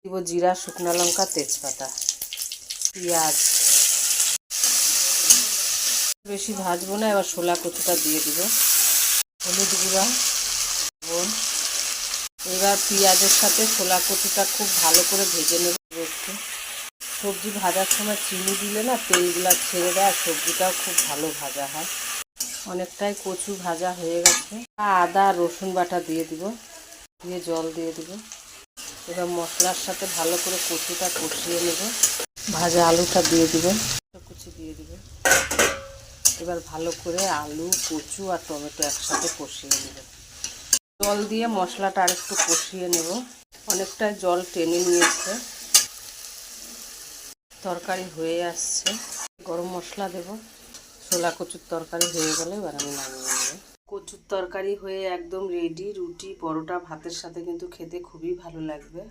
দিব জিরা, শুকনো লঙ্কা, তেজপাতা, পেঁয়াজ। বেশি ভাজবো না। এবার ছোলা কচুটা দিয়ে দিব, হলুদ গুঁড়া, লবণ। এবার পেঁয়াজের সাথে ছোলা কচুটা খুব ভালো করে ভেজে নেব একটু। সবজি ভাজার সময় চিনি দিলে না তেলগুলা ছেড়ে দেয়, আর সবজিটাও খুব ভালো ভাজা হয়। অনেকটাই কচু ভাজা হয়ে গেছে। আদা রসুন বাটা দিয়ে দিব, দিয়ে জল দিয়ে দিব। এবার মশলার সাথে ভালো করে কচুটা কষিয়ে নেব। ভাজা আলুটা দিয়ে দিব, কুচি দিয়ে দিব। এবার ভালো করে আলু, কচু আর টমেটো একসাথে কষিয়ে নেব। জল দিয়ে মশলাটা আরেকটু কষিয়ে নেব। অনেকটাই জল টেনে নিয়েছে, তরকারি হয়ে আসছে। গরম মশলা দেব। ছোলা কচুর তরকারি হয়ে গেলে এবার আমি নামিয়ে নেব। কচুর তরকারি হয়ে একদম রেডি। রুটি, পরোটা, ভাতের সাথে কিন্তু খেতে খুবই ভালো লাগবে।